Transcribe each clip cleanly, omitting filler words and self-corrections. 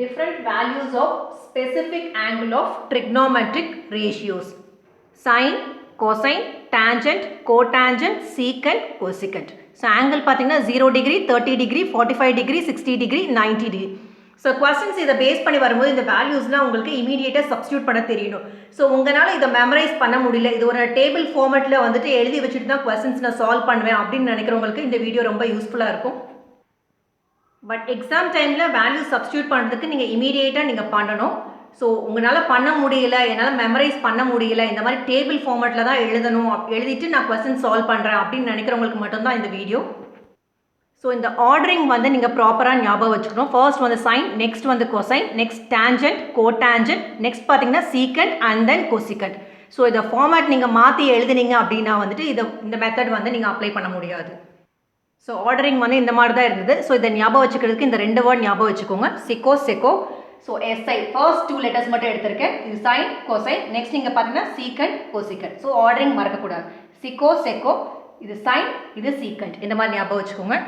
different values of specific angle of trigonometric ratios. Sine, cosine, tangent, cotangent, secant, cosecant. So angle பார்த்தீங்கன்னா 0 degree, 30 degree, 45 degree, 60 degree, 90 degree. So questions இதை base பண்ணி வரும்போது இந்த வேல்யூஸ்லாம் உங்களுக்கு இமீடியட்டாக substitute பண்ண தெரியணும். ஸோ உங்களால் இதை மெமரைஸ் பண்ண முடியல, இது ஒரு டேபிள் ஃபார்மேட்டில் வந்துட்டு எழுதி வச்சுட்டு தான் கொஸ்டின்ஸ் நான் சால்வ் பண்ணுவேன் அப்படின்னு நினைக்கிறவங்களுக்கு இந்த வீடியோ ரொம்ப யூஸ்ஃபுல்லாக இருக்கும். பட் எக்ஸாம் டைமில் வேல்யூ சப்ஸ்டியூட் பண்ணுறதுக்கு நீங்கள் இமீடியேட்டாக நீங்கள் பண்ணணும். ஸோ உங்களால் பண்ண முடியல, என்னால் மெமரைஸ் பண்ண முடியல, இந்த மாதிரி டேபிள் ஃபார்மேட்டில் தான் எழுதணும், எழுதிட்டு நான் கொஸ்டின் சால்வ் பண்ணுறேன் அப்படின்னு நினைக்கிறவங்களுக்கு மட்டும்தான் இந்த வீடியோ. ஸோ இந்த ஆர்டரிங் வந்து நீங்கள் ப்ராப்பராக ஞாபகம் வச்சுக்கணும். ஃபர்ஸ்ட் வந்து சைன், நெக்ஸ்ட் வந்து கொசைன், நெக்ஸ்ட் டேஞ்சன்ட், கோடாஞ்சன்ட், நெக்ஸ்ட் பார்த்தீங்கன்னா secant and then cosecant. So இதை ஃபார்மேட் நீங்கள் மாற்றி எழுதினீங்க அப்படின்னா வந்துட்டு இந்த மெத்தட் வந்து நீங்கள் அப்ளை பண்ண முடியாது. ஸோ ஆர்டரிங் வந்து இந்த மாதிரி தான் இருந்தது. ஸோ இதை ஞாபகம் வச்சுக்கிறதுக்கு இந்த 2 வேர்ட் ஞாபகம் வச்சுக்கோங்க, சிக்கோ செக்கோ. ஸோ எஸ்ஐ ஃபர்ஸ்ட் 2 லெட்டர்ஸ் மட்டும் எடுத்திருக்கேன். இது சைன், கொசைன், நெக்ஸ்ட் நீங்கள் பார்த்தீங்கன்னா சீக்கண்ட், கொசிகண்ட். ஸோ ஆர்டரிங் மறக்கக்கூடாது. சிக்கோ செக்கோ, இது சைன், இது சீக்கண்ட், இந்த மாதிரி ஞாபகம் வச்சுக்கோங்க.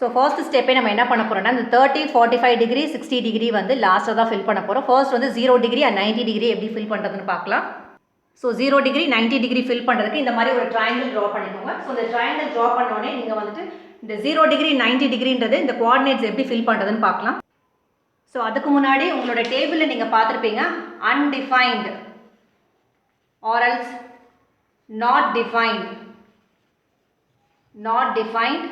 ஸோ ஃபர்ஸ்ட் ஸ்டெப்பே நம்ம என்ன பண்ண போகிறோம்னா இந்த 30, 45 டிகிரி, 60 டிகிரி வந்து லாஸ்ட்டாக தான் ஃபில் பண்ண போகிறோம். ஃபர்ஸ்ட் வந்து 0 டிகிரி அண்ட் 90 டிகிரி எப்படி ஃபில் பண்ணுறதுன்னு பார்க்கலாம். ஸோ 0 டிகிரி 90 டிகிரி ஃபில் பண்ணுறதுக்கு இந்த மாதிரி ஒரு ட்ரையாங்கிள் ட்ரா பண்ணிக்கோங்க. ஸோ இந்த ட்ரையாங்கிள் ட்ரா பண்ணோடனே நீங்கள் வந்துட்டு இந்த 0 டிகிரி 90 டிகிரின்றது இந்த கோஆர்டினேட்ஸ் எப்படி ஃபில் பண்ணுறதுன்னு பார்க்கலாம். ஸோ அதுக்கு முன்னாடி உங்களோட டேபிளில் நீங்கள் பார்த்துருப்பீங்க undefined or else not defined, not defined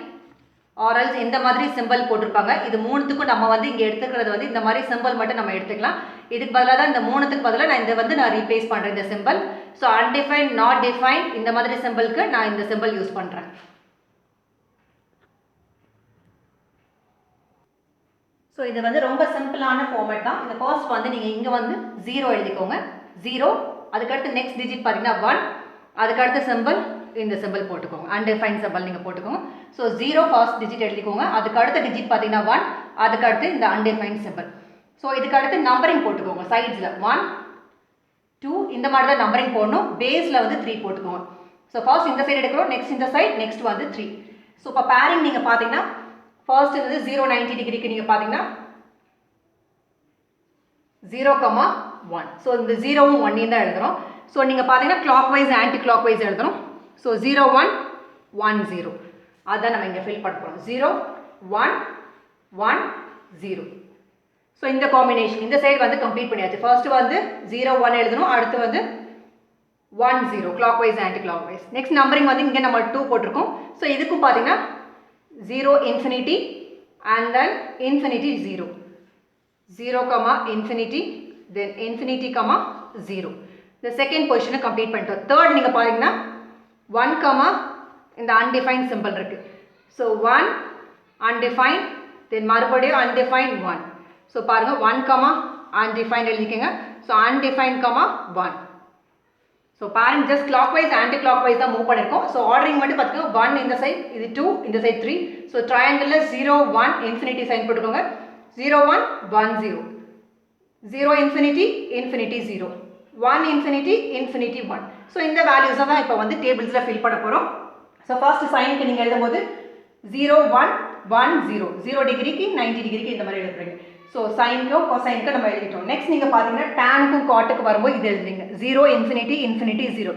or else இந்த மாதிரி சிம்பிள் போட்டிருப்பாங்க. இது மூணுத்துக்கும் நம்ம வந்து இங்கே எடுத்துக்கிறது வந்து இந்த மாதிரி சிம்பிள் மட்டும் நம்ம எடுத்துக்கலாம். இதுக்கு பதிலாக தான் இந்த மூணுத்துக்கு பதிலாக நான் ரீப்ளேஸ் பண்ணுறேன் இந்த simple. So undefined, not defined இந்த மாதிரி சிம்பிளுக்கு நான் இந்த சிம்பிள் யூஸ் பண்ணுறேன். ஸோ இது வந்து ரொம்ப சிம்பிளான ஃபார்மேட் தான். இந்த ஃபர்ஸ்ட் வந்து நீங்கள் இங்கே வந்து 0 எழுதிக்கோங்க. 0, அதுக்கடுத்து நெக்ஸ்ட் டிஜிட் பார்த்தீங்கன்னா 1, அதுக்கடுத்து சிம்பிள் இந்த சிம்பிள் போட்டுக்கோங்க, அன்டிஃபைன் சிம்பிள் நீங்கள் போட்டுக்கோங்க. ஸோ 0 ஃபர்ஸ்ட் டிஜிட் எழுதிக்கோங்க, அதுக்கு அடுத்த டிஜிட் பார்த்தீங்கன்னா 1, அதுக்கடுத்து இந்த அன்டிஃபைன் சிம்பிள். ஸோ இதுக்கு அடுத்து நம்பரிங் போட்டுக்கோங்க. சைட்ஸில் 1, 2 இந்த மாதிரி தான் நம்பரிங் போடணும். பேஸில் வந்து 3 போட்டுக்கோங்க. ஸோ ஃபர்ஸ்ட் இந்த சைடு எடுக்கிறோம், நெக்ஸ்ட் இந்த சைட், நெக்ஸ்ட் வந்து 3. ஸோ இப்போ பேரிங் நீங்கள் பார்த்தீங்கன்னா ஃபர்ஸ்ட் வந்து 0, 90 டிகிரிக்கு நீங்கள் பார்த்தீங்கன்னா 0,1. ஸோ இந்த 0வும் 1 தான் எழுதுகிறோம். ஸோ நீங்கள் பார்த்தீங்கன்னா clockwise anticlockwise எழுதுகிறோம். ஸோ 0, 1, 1, 0 அதுதான் நம்ம இங்கே ஃபில் பண்ண போகிறோம். 0, 1, 1, 0. ஸோ இந்த காம்பினேஷன் இந்த சைடு வந்து கம்ப்ளீட் பண்ணியாச்சு. ஃபர்ஸ்ட் வந்து 0, 1 எழுதணும், அடுத்து வந்து 1, 0 clockwise anticlockwise. Next numbering வந்து இங்கே நம்ம 2 போட்டிருக்கோம். ஸோ இதுக்கும் பார்த்தீங்கன்னா 0 infinity and then infinity 0, 0, infinity, then infinity, 0. இந்த செகண்ட் பொசிஷனை கம்ப்ளீட் பண்ணிட்டோம். தேர்ட் நீங்கள் பார்த்தீங்கன்னா 1, இந்த அன்டிஃபைன்ட் சிம்பிள் இருக்குது. ஸோ 1 undefined, தென் மறுபடியும் undefined 1. ஸோ பாருங்கள் 1, undefined எழுதிக்கங்க. So undefined, 1. ஸோ பாருங்க just clockwise anticlockwise தான் மூவ் பண்ணியிருக்கோம். ஸோ ஆர்டரிங் மட்டும் பார்த்துக்கோங்க. 1 இந்த சைட், இது 2 இந்த சைட் 3. ஸோ ட்ரையாங்கிளில் 0, 1 இன்ஃபினிட்டி சைன் போட்டுக்கோங்க. 0, 1, 1, 0, 0 infinity, infinity 0, 1 infinity, infinity 1. So இந்த வேல்யூஸை தான் இப்போ வந்து டேபிள்ஸில் ஃபில் பண்ண போகிறோம். ஸோ ஃபர்ஸ்ட் சைனுக்கு நீங்கள் எழுதும்போது 0, 1, 1, 0, 0 டிகிரிக்கு 90 டிகிரிக்கு இந்த மாதிரி எழுதுறீங்க. ஸோ சைனுக்கும் கொசைனுக்கும் நம்ம எழுதிட்டோம். நெக்ஸ்ட் நீங்கள் பார்த்தீங்கன்னா டேனுக்கும் காட்டுக்கு வரும்போது இது எழுதுறீங்க 0 infinity, infinity 0.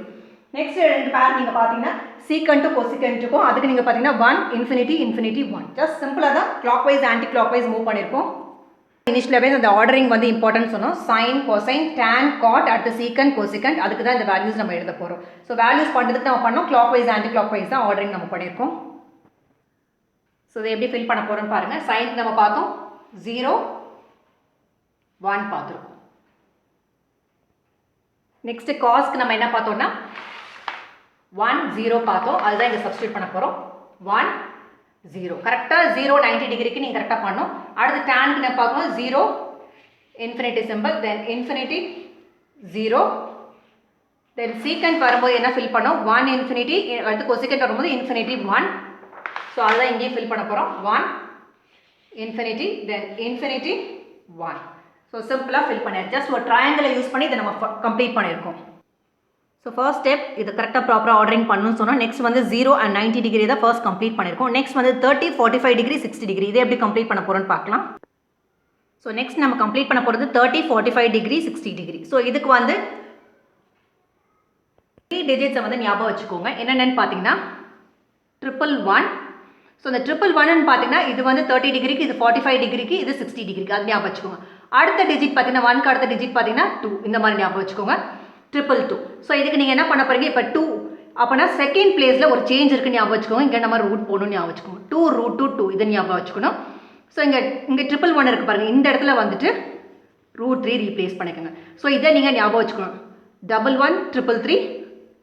நெக்ஸ்ட் 2 பேர் நீங்கள் பார்த்தீங்கன்னா சீக்கண்ட்டும் கொசிகண்ட்டுக்கும் அதுக்கு நீங்கள் பார்த்தீங்கன்னா 1 infinity, infinity 1. ஜஸ்ட் சிம்பிளாக தான் clockwise anticlockwise move பண்ணியிருக்கோம். இனிஷியலாகவே அந்த ஆர்டரிங் வந்து இம்பார்ட்டன்ட் சொன்னோம். சைன், கொசைன், டேன், காட், அடுத்து சீக்கண்ட், கொசிகண்ட், அதுக்கு தான் இந்த வேல்யூஸ் நம்ம எழுத போகிறோம். ஸோ வேல்யூஸ் பண்ணுறதுக்கு நம்ம பண்ணோம் clockwise anticlockwise தான் ஆர்டரிங் நம்ம பண்ணியிருக்கோம். ஸோ இதை எப்படி ஃபில் பண்ண போகிறோம்னு பாருங்கள். சைனுக்கு நம்ம பார்த்தோம் 0, 1 பார்த்துருக்கோம். நெக்ஸ்ட் காஸ்க்கு நம்ம என்ன பார்த்தோம்னா 1, 0 பார்த்தோம். அதுதான் இங்கே சப்ஸ்டியூட் பண்ண போகிறோம். 1, 0 கரெக்டாக 0, 90 டிகிரிக்கு நீங்கள் கரெக்டாக பண்ணணும். அடுத்து டேனுக்கு நம்ம பார்க்கணும் 0 இன்ஃபினிட்டி சிம்பிள், தென் இன்ஃபினிட்டி 0, தென் சீக்கண்ட் வரும்போது என்ன ஃபில் பண்ணோம் 1 இன்ஃபினிட்டி, அடுத்து கொசிகண்ட் வரும்போது இன்ஃபினிட்டி 1. ஸோ அதுதான் இங்கேயும் ஃபில் பண்ண போகிறோம். 1 infinity, then infinity 1. ஸோ சிம்பிளாக ஃபில் பண்ணியாச்சு. ஜஸ்ட் ஒரு ட்ரையாங்கிளை யூஸ் பண்ணி இதை நம்ம கம்ப்ளீட் பண்ணியிருக்கோம். ஸோ ஃபர்ஸ்ட் ஸ்டெப் இது கரெக்டாக ப்ராப்பராக ஆர்டரிங் பண்ணணும்னு சொன்னால் நெக்ஸ்ட் வந்து 0 and 90 டிகிரி தான் ஃபர்ஸ்ட் கம்ப்ளீட் பண்ணியிருக்கோம். நெக்ஸ்ட் வந்து 30, 45 டிகிரி, 60 டிகிரி இதை எப்படி கம்ப்ளீட் பண்ண போகிறோன்னு பார்க்கலாம். ஸோ நெக்ஸ்ட் நம்ம கம்ப்ளீட் பண்ண போகிறது 30, 45 டிகிரி, 60 டிகிரி. ஸோ இதுக்கு வந்து 3 டிஜிட்ஸை வந்து ஞாபகம் வச்சுக்கோங்க. என்னென்னு பார்த்தீங்கன்னா 111. ஸோ இந்த 111 பார்த்தீங்கன்னா இது வந்து 30 டிகிரிக்கு, இது 45 டிகிரிக்கு, இது 60 டிகிரிக்கு, அது ஞாபகம் வச்சுக்கோங்க. அடுத்த டிஜிட் பார்த்தீங்கன்னா 1க்கு அடுத்த டிஜிட் பார்த்தீங்கன்னா 2, இந்த மாதிரி ஞாபகம் வச்சுக்கோங்க. 222. ஸோ இதுக்கு நீங்கள் என்ன பண்ண போகிறீங்க, இப்போ 2 அப்போனா செகண்ட் பிளேஸில் ஒரு சேஞ்ச் இருக்குன்னு ஞாபகம் வச்சுக்கோங்க. இங்கே நம்ம ரூட் போகணும்னு ஞாபகம் வச்சுக்கோங்க. 2√2 இதை ஞாபகம் வச்சுக்கணும். ஸோ இங்கே 111 இருக்குது பாருங்கள், இந்த இடத்துல வந்துட்டு √3 ரீப்ளேஸ் பண்ணிக்கோங்க. ஸோ இதை நீங்கள் ஞாபகம் வச்சுக்கணும். 11, 333,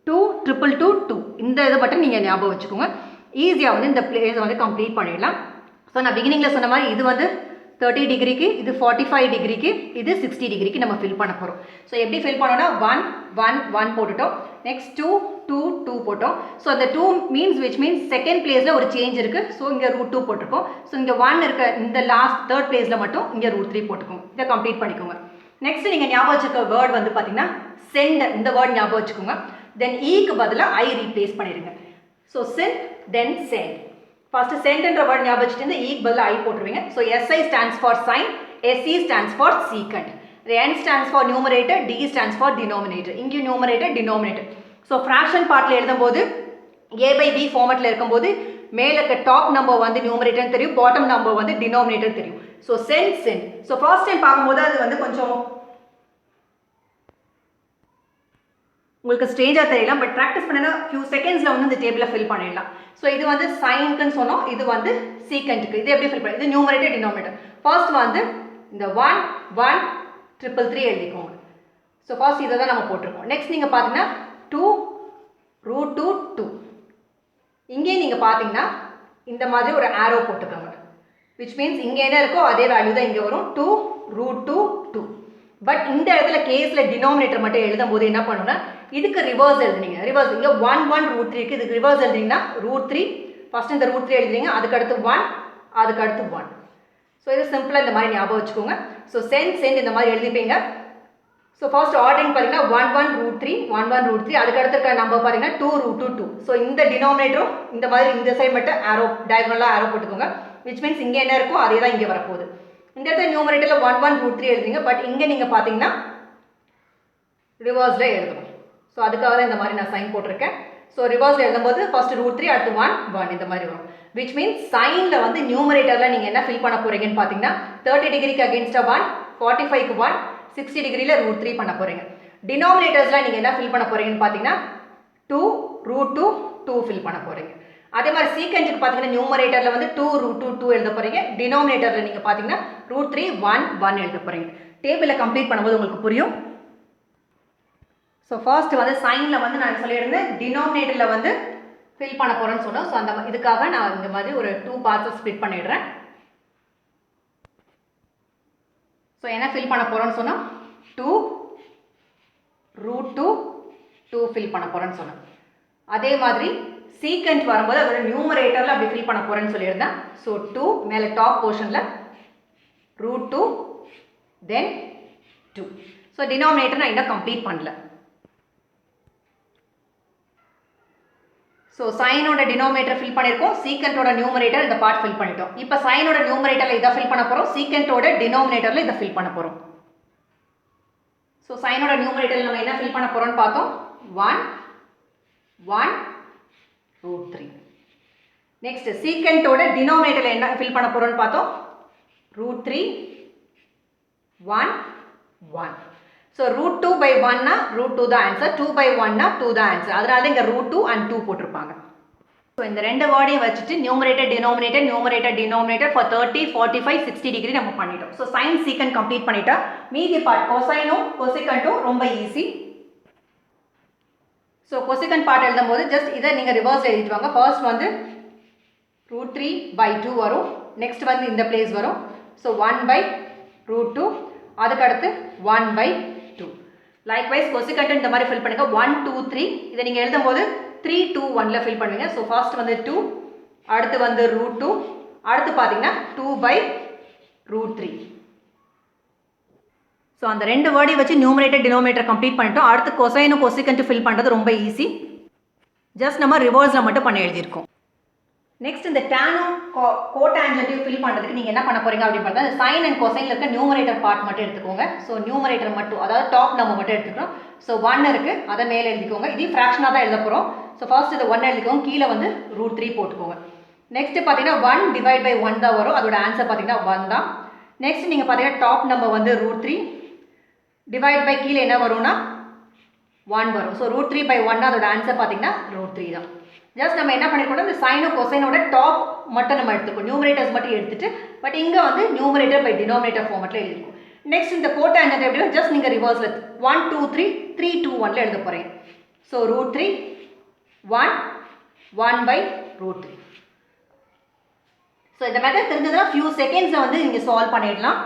2, 222, 2 இந்த இதை மட்டும் நீங்கள் ஞாபகம் வச்சுக்கோங்க. ஈஸியாக வந்து இந்த பிளேஸை வந்து கம்ப்ளீட் பண்ணிடலாம். ஸோ நான் பிகினிங்கில் சொன்ன மாதிரி இது வந்து 30 டிகிரிக்கு, இது 45 டிகிரிக்கு, இது 60 டிகிரிக்கு நம்ம ஃபில் பண்ண போகிறோம். ஸோ எப்படி ஃபில் பண்ணோன்னா 1, 1, 1 போட்டுட்டோம். நெக்ஸ்ட் 2, 2, 2 போட்டோம். ஸோ அந்த 2 மீன்ஸ் விச் மீன்ஸ் செகண்ட் பிளேஸில் ஒரு சேஞ்ச் இருக்குது. ஸோ இங்கே √2 போட்டிருக்கோம். ஸோ இங்கே 1 இருக்க இந்த லாஸ்ட் தேர்ட் பிளேஸில் மட்டும் இங்கே √3 போட்டுக்கோங்க. இதை கம்ப்ளீட் பண்ணிக்கோங்க. நெக்ஸ்ட் நீங்கள் ஞாபகம் வச்சுக்க வேர்ட் வந்து பார்த்தீங்கன்னா சென்ட், இந்த வேர்ட் ஞாபகம் வச்சுக்கோங்க. தென் ஈக்கு பதிலாக ஐ ரீப்ளேஸ் பண்ணிடுங்க. So send then send. First சென்ட்ன்ற வேர்ட் ஞாபகம் வச்சுட்டு இந்த ஈக்கு பதிலாக ஐ போட்டுருவீங்க. So SI stands for sine, SE stands for secant, N stands for numerator, D stands for denominator. இங்கே நியூமரேட்டர் டினோமினேட்டர். ஸோ ஃப்ராக்ஷன் பார்ட்டில் எழுதும்போது A/B ஃபார்மேட்டில் இருக்கும்போது மேலே இருக்க டாப் நம்பர் வந்து நியூமரேட்டர் தெரியும், பாட்டம் நம்பர் வந்து டினோமினேட்டர் தெரியும். So send send. So first time பார்க்கும்போது அது வந்து கொஞ்சம் உங்களுக்கு ஸ்ட்ரேஞ்சாக தெரியலாம். பட் ப்ராக்டிஸ் பண்ணனா ஃபியூ செகண்ட்ஸில் வந்து இந்த டேபிளை ஃபில் பண்ணிடலாம். ஸோ இது வந்து சைனுக்குன்னு சொன்னோம், இது வந்து சீக்கண்ட்டுக்கு. இது எப்படி ஃபில் பண்ணி, இது நியூமரேட்டர் டினோமினேட்டர். ஃபர்ஸ்ட் வந்து இந்த 1, 1, 333 எழுதிக்கோங்க. ஸோ ஃபர்ஸ்ட் இதை தான் நம்ம போட்டிருக்கோம். நெக்ஸ்ட் நீங்கள் பார்த்தீங்கன்னா 2, √2, 2. இங்கேயும் நீங்கள் பார்த்தீங்கன்னா இந்த மாதிரி ஒரு ஆரோ போட்டுக்கோங்க. விச் மீன்ஸ் இங்கே என்ன இருக்கோ அதே வேல்யூ தான் இங்கே வரும். 2, √2, 2. பட் இந்த இடத்துல கேஸில் டினோமினேட்டர் மட்டும் எழுதும் போது என்ன பண்ணுன்னா இதுக்கு ரிவர்ஸ் எழுதுனீங்க. ரிவர்ஸ் இங்கே 1, 1, √3 இருக்குது. இதுக்கு ரிவர்ஸ் எழுதிங்கன்னா √3. ஃபர்ஸ்ட் இந்த √3 எழுதுறீங்க, அதுக்கு அடுத்து 1, அதுக்கு அடுத்து 1. ஸோ இது சிம்பிளாக இந்த மாதிரி ஞாபகம் வச்சுக்கோங்க. ஸோ சென்ட் இந்த மாதிரி எழுதிப்பீங்க. ஸோ ஃபர்ஸ்ட் ஆர்டரிங் பார்த்தீங்கன்னா 1, 1, √3, 1, 1, √3. அதுக்கு அடுத்து இருக்க நம்பர் பார்த்தீங்கன்னா 2, √2, 2. ஸோ இந்த டினோமினேட்டரும் இந்த மாதிரி இந்த சைடு மட்டும் ஆரோ டயகனலாக ஆரோ போட்டுக்கோங்க. விச் மீன்ஸ் இங்கே என்ன இருக்கோ அதே தான் இங்கே வரப்போகுது. இந்த இடத்துல நியூமரேட்டரில் 1, 1, √3 எழுதுறீங்க. பட் இங்கே நீங்கள் பார்த்தீங்கன்னா ரிவர்ஸில் எழுதணும். ஸோ அதுக்காக தான் இந்த மாதிரி நான் சைன் போட்டிருக்கேன். ஸோ ரிவர்ஸில் எழுதும்போது ஃபர்ஸ்ட் √3 அடுத்து 1, 1 இந்த மாதிரி வரும். விச் மீன்ஸ் சைனில் வந்து நியூமரேட்டரில் நீங்கள் என்ன ஃபில் பண்ண போகிறீங்கன்னு பார்த்தீங்கன்னா 30 டிகிரிக்கு அகேன்ஸ்டாக 1, 45க்கு 1, 60 டிகிரியில் √3 பண்ண போகிறீங்க. டினாமினேட்டர்ஸில் நீங்கள் என்ன ஃபில் பண்ண போகிறீங்கன்னு பார்த்தீங்கன்னா 2, √2, 2 ஃபில் பண்ண போகிறீங்க. அதே மாதிரி சீக்கண்ட்டுக்கு பார்த்தீங்கன்னா நியூமரேட்டரில் வந்து 2, √2, 2 எழுத போகிறீங்க. டினாமினேட்டரில் நீங்கள் பார்த்தீங்கன்னா √3, 1, 1 எழுத போகிறீங்க. டேபிளில் கம்ப்ளீட் பண்ணும்போது உங்களுக்கு புரியும். ஸோ ஃபர்ஸ்ட் வந்து சைனில் வந்து நான் சொல்லியிருந்தேன் டினாமினேட்டரில் வந்து ஃபில் பண்ண போகிறேன்னு சொன்னோம். ஸோ அந்த இதுக்காக நான் இந்த மாதிரி ஒரு 2 பார்ட்ஸை ஸ்ப்ளிட் பண்ணிடுறேன். ஸோ என்ன ஃபில் பண்ண போகிறோன்னு சொன்னால் 2, √2, 2 ஃபில் பண்ண போகிறேன்னு சொன்னேன். அதே மாதிரி சீக்கண்ட் வரும்போது அதோட நியூமரேட்டரில் அப்படி ஃபில் பண்ண போகிறேன்னு சொல்லியிருந்தேன். ஸோ 2 மேலே டாப் போர்ஷனில் √2 தென் 2. ஸோ டினாமினேட்டர் நான் இன்னும் கம்ப்ளீட் பண்ணல. ஸோ சைனோட டினோமினேட்டர் ஃபில் பண்ணியிருக்கோம், சீக்கண்டோட நியூமரேட்டர் இந்த பார்ட் ஃபில் பண்ணிட்டோம். இப்போ சைனோட நியூமரேட்டரில் இதை ஃபில் பண்ண போகிறோம், சீக்கண்டோட டினோமினேட்டரில் இதை ஃபில் பண்ண போகிறோம். ஸோ சைனோட நியூமரேட்டரில் நம்ம என்ன ஃபில் பண்ண போகிறோம்னு பார்த்தோம் 1, 1, √3. நெக்ஸ்ட் சீக்கண்டோட டினோமினேட்டரில் என்ன ஃபில் பண்ண போகிறோம்னு பார்த்தோம் √3, 1, 1. ஸோ √2 by 1 னா √2 தான் ஆன்சர், 2 by 1 னா 2 தான் ஆன்சர். அதனால இங்கே √2 and 2 போட்டிருப்பாங்க. ஸோ இந்த ரெண்டு வேர்டையும் வச்சுட்டு நியூமரேட்டர் டினோமினேட்டர் ஃபார் 30, 45, 60 டிகிரி நம்ம பண்ணிட்டோம். ஸோ சைன் சீக்கண்ட் கம்ப்ளீட் பண்ணிட்டா மீதி பார்ட் கொசைனும் கொசிகண்ட்டும் ரொம்ப ஈஸி. ஸோ கொசிகண்ட் பார்ட் எழுதும்போது ஜஸ்ட் இதை நீங்கள் ரிவர்ஸ் எழுதிட்டு வாங்க. ஃபர்ஸ்ட் வந்து √3 by 2 வரும், நெக்ஸ்ட் வந்து இந்த பிளேஸ் வரும். ஸோ 1 by √2, அதுக்கு அடுத்து 1 by 2. லைக்வைஸ் கொசிகண்ட் இந்த மாதிரி ஃபில் பண்ணுங்க. 1, 2, 3 இதை நீங்கள் எழுதும்போது 3, 2, 1ல ஃபில் பண்ணுவீங்க. ஸோ ஃபர்ஸ்ட் வந்து 2, அடுத்து வந்து √2, அடுத்து பார்த்தீங்கன்னா 2 by √3. ஸோ அந்த ரெண்டு வேர்டையும் வச்சு நியூமரேட்டர் டினோமினேட்டர் கம்ப்ளீட் பண்ணிட்டோம். அடுத்து கொசைனும் கொசிகண்ட் ஃபில் பண்ணுறது ரொம்ப ஈஸி. ஜஸ்ட் நம்ம ரிவர்ஸில் மட்டும் பண்ணி எழுதியிருக்கோம். நெக்ஸ்ட் இந்த டேனும் கோடான்ஜென்ட்டையும் ஃபில் பண்ணுறதுக்கு நீங்கள் என்ன பண்ண போகிறீங்க அப்படின்னு பார்த்தா சைன் அண்ட் கொசைனில் இருக்க நியூமரேட்டர் பார்ட் மட்டும் எடுத்துக்கோங்க. ஸோ நியூமரேட்டர் மட்டும், அதாவது டாப் நம்பர் மட்டும் எடுத்துக்கிறோம். ஸோ 1 இருக்குது, அதை மேலே எழுதிக்கோங்க. இது ஃப்ராக்ஷனாக தான் எழுத போகிறோம். ஸோ ஃபர்ஸ்ட் இது 1 எழுதிக்கோங்க, கீழே வந்து √3 போட்டுக்கோங்க. நெக்ஸ்ட் பார்த்தீங்கன்னா 1 டிவைட் பை 1 தான் வரும், அதோட ஆன்சர் பார்த்தீங்கன்னா 1 தான். நெக்ஸ்ட் நீங்கள் பார்த்தீங்கன்னா டாப் நம்பர் வந்து √3 டிவைட் பை கீழே என்ன வரும்னா 1 வரும். ஸோ √3 பை 1 அதோட ஆன்சர் பார்த்தீங்கன்னா √3 தான். ஜஸ்ட் நம்ம என்ன பண்ணிருக்கோம்னா இந்த சைனோ கொசைனோட டாப் மட்டும் நம்ம எடுத்துக்கோம், நியூமரேட்டர்ஸ் மட்டும் எடுத்துட்டு, பட் இங்கே வந்து நியூமரேட்டர் பை டினாமினேட்டர் ஃபார்மெட்டில் எழுதிருக்கும். நெக்ஸ்ட் இந்த கோடான்ஜென்ட் எப்படின்னா ஜஸ்ட் நீங்கள் ரிவர்ஸில் 1 2 3 3 2 1ல எழுத போகிறீங்க. So √3 1 1 by √3. ஸோ இந்த மெத்தட் தெரிஞ்சதுன்னா ஃபியூ செகண்ட்ஸில் வந்து நீங்கள் சால்வ் பண்ணிடலாம்.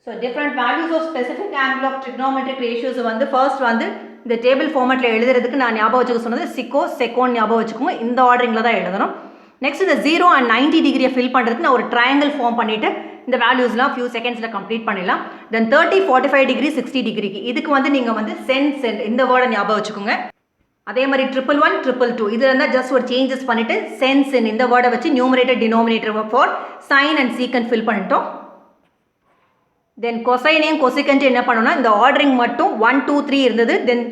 So different values of specific angle of trigonometric ratios வந்து ஃபர்ஸ்ட் வந்து இந்த டேபிள் ஃபார்மெட்டில் எழுதுறதுக்கு நான் ஞாபகம் வச்சுக்க சொன்னது சிக்கோ செகோன் ஞாபகம் வச்சுக்கோங்க. இந்த ஆர்டரிங்கில் தான் எழுதணும். நெக்ஸ்ட் இந்த 0 and 90 டிகிரியை ஃபில் பண்ணுறதுக்கு நான் ஒரு ட்ரையாங்கிள் ஃபார்ம் பண்ணிவிட்டு இந்த வேல்யூஸ்லாம் ஃபியூ செகண்ட்ஸில் கம்ப்ளீட் பண்ணிடலாம். தென் 30 45 டிகிரி 60 டிகிரிக்கு இதுக்கு வந்து நீங்கள் வந்து சென்ட் இந்த வேர்டை ஞாபகம் வச்சுக்கோங்க. அதே மாதிரி 111 222 இது இருந்தால் ஜஸ்ட் ஒரு சேஞ்சஸ் பண்ணிவிட்டு சென்ஸ் இந்த வேர்டை வச்சு numerator denominator for sine and secant fill பண்ணிட்டோம். தென் கொசைனையும் கொசிகண்ட்டும் என்ன பண்ணோம்னா இந்த ஆர்டரிங் மட்டும் 1 2 3 இருந்தது, தென்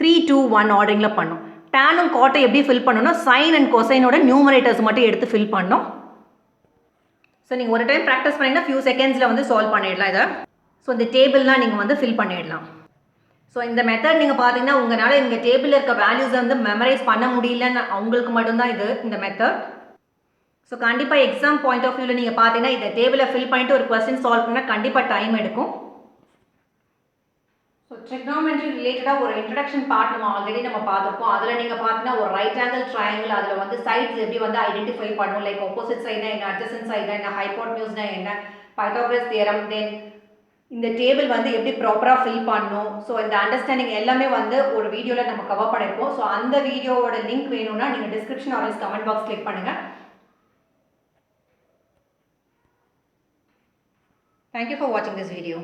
3 2 1 ஆர்டரிங்கில் பண்ணோம். டேனும் காட்டை எப்படி ஃபில் பண்ணணும்னா சைன் அண்ட் கொசைனோட நியூமரேட்டர்ஸ் மட்டும் எடுத்து ஃபில் பண்ணோம். ஸோ நீங்கள் ஒரு டைம் ப்ராக்டிஸ் பண்ணிங்கன்னா ஃபியூ செகண்ட்ஸில் வந்து சால்வ் பண்ணிடலாம் இதை. ஸோ இந்த டேபிள்லாம் நீங்கள் வந்து ஃபில் பண்ணிடலாம். ஸோ இந்த மெத்தட் நீங்கள் பார்த்தீங்கன்னா உங்களால் இந்த டேபிளில் இருக்க வேல்யூஸை வந்து மெமரைஸ் பண்ண முடியலன்னு அவங்களுக்கு மட்டும்தான் இது இந்த மெத்தட். ஸோ கண்டிப்பாக எக்ஸாம் பாயிண்ட் ஆஃப் வியூவில் நீங்கள் பார்த்தீங்கன்னா இந்த டேபிளை ஃபில் பண்ணிட்டு ஒரு கொஸ்டின் சால்வ் பண்ணால் கண்டிப்பாக டைம் எடுக்கும். ஸோ ட்ரிக்னாமெட்ரி ரிலேட்டடாக ஒரு இன்ட்ரடக்ஷன் பார்ட் நம்ம ஆல்ரெடி நம்ம பார்த்துருக்கோம். அதில் நீங்கள் பார்த்தீங்கன்னா ஒரு ரைட் ஆங்கிள் ட்ரையாங்கிள் அதில் வந்து சைட்ஸ் எப்படி வந்து ஐடென்டிஃபை பண்ணும், லைக் ஆப்போசிட் சைட்னா என்ன, அட்ஜசன்ட் சைட்னா என்ன, ஹைப்போட்டென்யூஸ்னா என்ன, பைத்தாகரஸ் தியரம், தென் இந்த டேபிள் வந்து எப்படி ப்ராப்பராக ஃபில் பண்ணணும். ஸோ இந்த அண்டர்ஸ்டாண்டிங் எல்லாமே வந்து ஒரு வீடியோவில் நம்ம கவர் பண்ணியிருக்கோம். ஸோ அந்த வீடியோவோட லிங்க் வேணும்னா நீங்கள் description R comment box click பண்ணுங்கள். Thank you for watching this video.